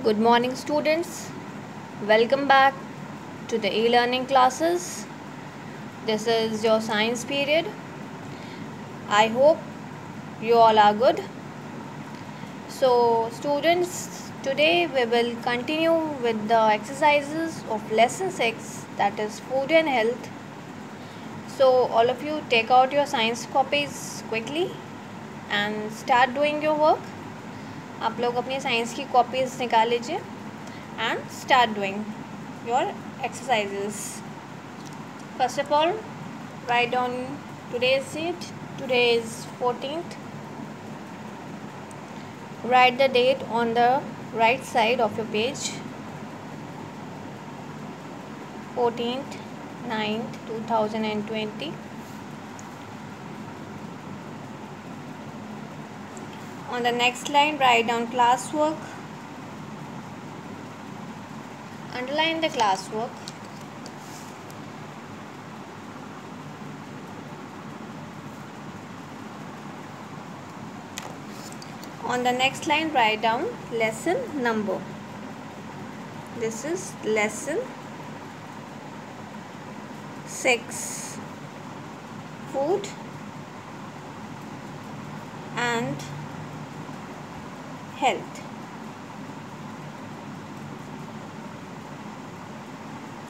Good morning, students. Welcome back to the e-learning classes. This is your science period. I hope you all are good. So, students, today we will continue with the exercises of lesson 6, that is food and health. So, all of you take out your science copies quickly and start doing your work. आप लोग अपनी science की copies निकाल लीजिए and start doing your exercises. First of all, write down today's date. Today is 14th. Write the date on the right side of your page. 14th 9th 2020. On the next line, write down classwork. Underline the classwork. On the next line, write down lesson number. This is lesson 6, food and health.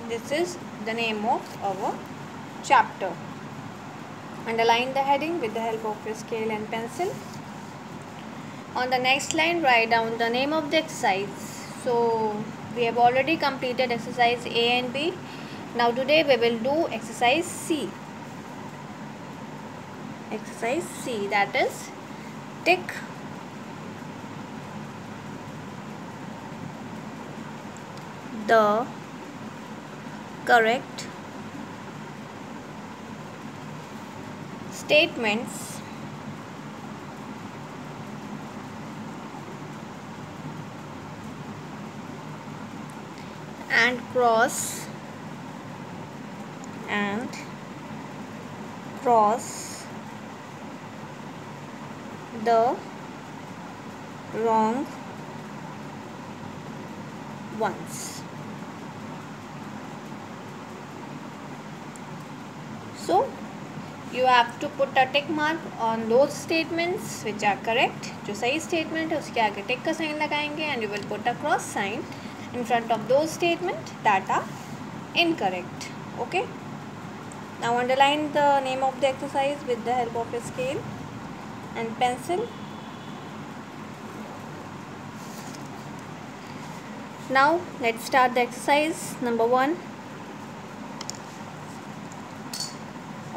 This is the name of our chapter. Underline the heading with the help of a scale and pencil. On the next line, write down the name of the exercise. So, we have already completed exercise A and B. Now, today we will do exercise C. Exercise C, that is tick the correct statements and cross the wrong ones. So, you have to put a tick mark on those statements which are correct. जो सही statement है उसके आगे tick का sign लगाएंगे and you will put a cross sign in front of those statements that are incorrect. Okay. Now underline the name of the exercise with the help of a scale and pencil. Now let's start the exercise number 1.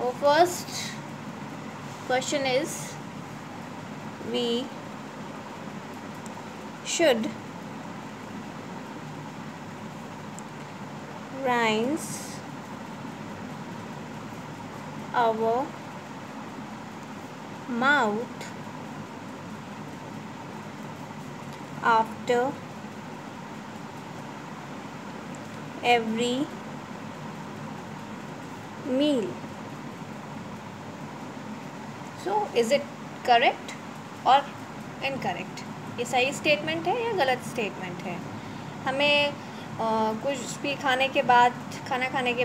Our first question is, we should rinse our mouth after every meal. So, is it correct or incorrect? ये सही statement है या गलत statement है? हमें कुछ भी खाने के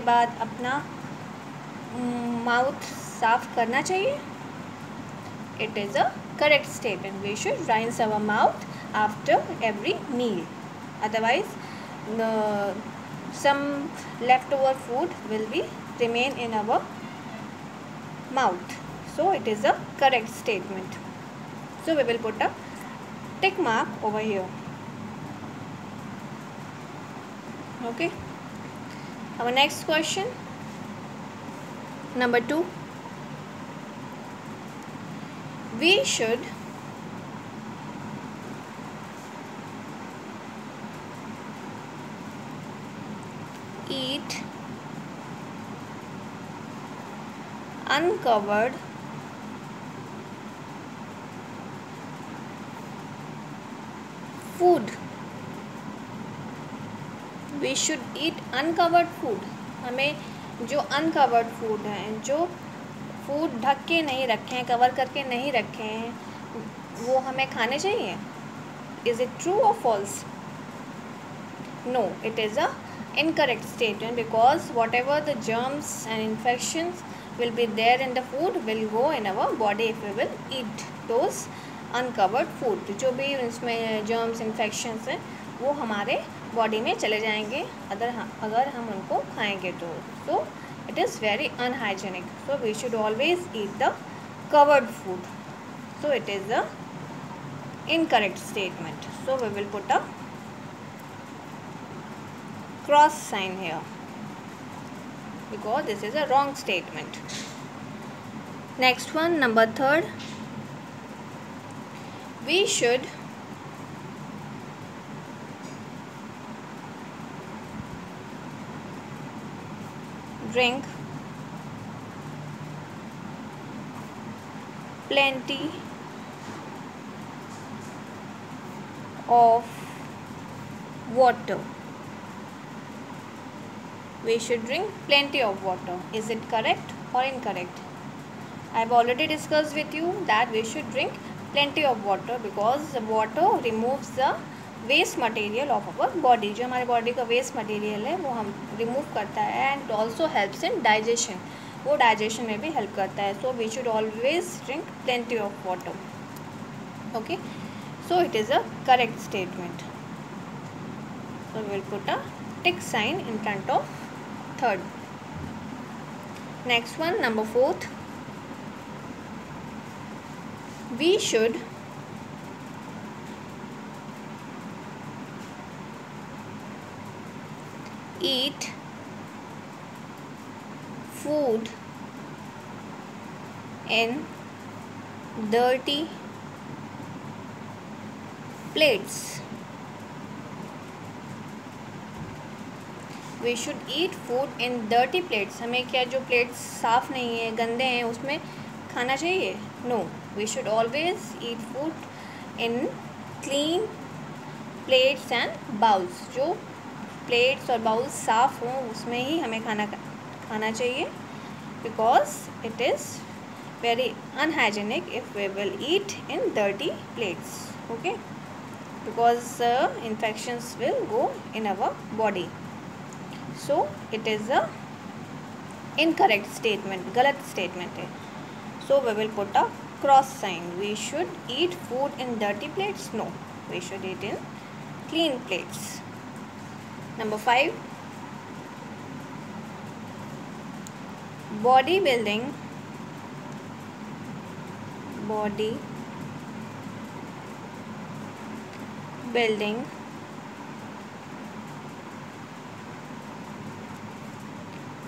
बाद अपना माउथ साफ करना चाहिए. It is a correct statement. We should rinse our mouth after every meal. Otherwise, some leftover food will be remain in our mouth. So, it is a correct statement. So, we will put a tick mark over here. Okay. Our next question, number 2. We should eat uncovered food. We should eat uncovered food. हमें जो uncovered food हैं, जो food ढक के नहीं रखे हैं, cover करके नहीं रखे हैं, वो हमें खाने चाहिए. Is it true or false? No, it is a incorrect statement, because whatever the germs and infections will be there in the food will go in our body if we will eat those uncovered food. तो जो भी इसमें germs infections हैं वो हमारे body में चले जाएंगे अगर हम उनको खाएंगे तो. So it is very unhygienic. So we should always eat the covered food. So it is a incorrect statement. So we will put a cross sign here because this is a wrong statement. Next one, number 3. We should drink plenty of water. We should drink plenty of water. Is it correct or incorrect? I have already discussed with you that we should drink plenty of water because water removes the waste material of our body. जो हमारे body का waste material है वो हम remove करता है and also helps in digestion. वो digestion में भी हेल्प करता है. So we should always drink plenty of water. Okay, so it is a correct statement. So we will put a tick sign in front of third. Next one, number 4. We should eat food in dirty plates. We should eat food in dirty plates. हमें क्या जो plates साफ़ नहीं है, गंदे हैं, उसमें खाना चाहिए? No, we should always eat food in clean plates and bowls. जो प्लेट्स और बाउल्स साफ़ हों उसमें ही हमें खाना चाहिए because it is very unhygienic if we will eat in dirty plates. Okay, because infections will go in our body. So it is a incorrect statement, गलत statement है. So we will put a cross sign. We should eat food in dirty plates? No, we should eat in clean plates. Number 5. Bodybuilding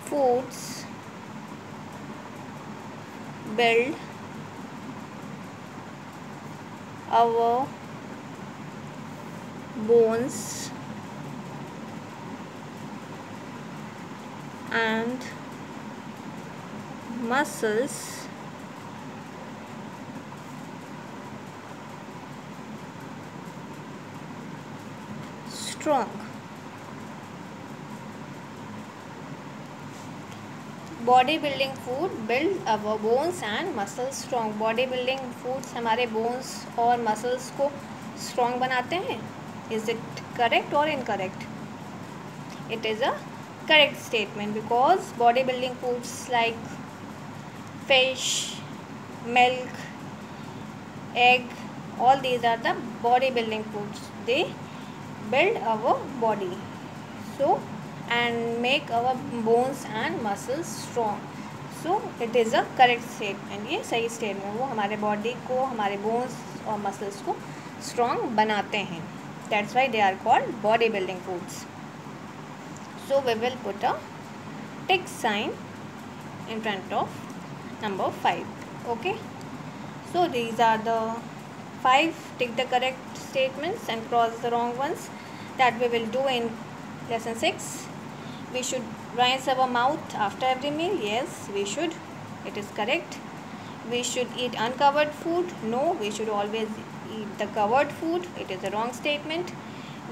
foods build our bones and muscles strong. Body building food build our bones and muscles strong. Body building foods हमारे bones और muscles को strong बनाते हैं. Is it correct और incorrect? It is a correct statement because bodybuilding foods like fish, milk, egg, all these are the bodybuilding foods. They build our body so and make our bones and muscles strong. So it is a correct statement. ये सही statement. वो हमारे body को, हमारे bones और muscles को strong बनाते हैं. That's why they are called bodybuilding foods. So we will put a tick sign in front of number 5. Okay, so these are the 5 tick the correct statements and cross the wrong ones that we will do in lesson 6. We should rinse our mouth after every meal. Yes, we should. It is correct. We should eat uncovered food. No, we should always eat the covered food. It is a wrong statement.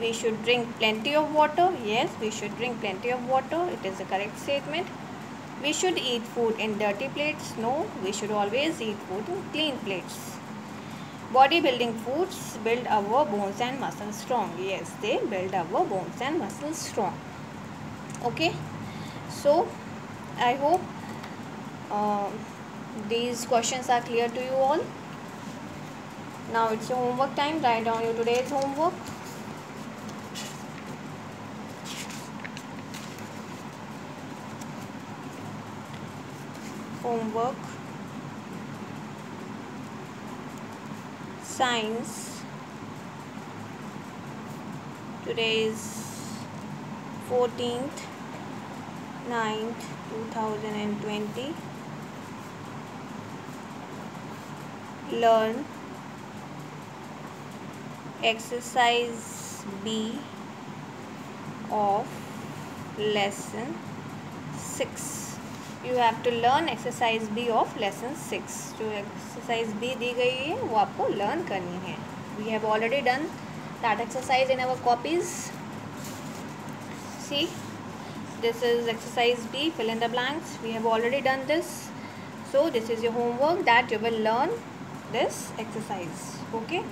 We should drink plenty of water. Yes, we should drink plenty of water. It is a correct statement. We should eat food in dirty plates. No, we should always eat food in clean plates. Bodybuilding foods build our bones and muscles strong. Yes, they build our bones and muscles strong. Okay, so I hope these questions are clear to you all. Now it's your homework time. Write down your today's homework. Science. Today is 14th 9th 2020. Learn exercise B of lesson 6. You have to learn exercise B of lesson 6. जो exercise B दी गई है वो आपको learn करनी है. We have already done that exercise in our copies. See, this is exercise B, fill in the blanks. We have already done this. So this is your homework that you will learn this exercise. Okay.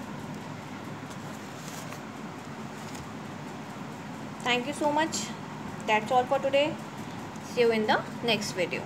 Thank you so much. That's all for today. See you in the next video.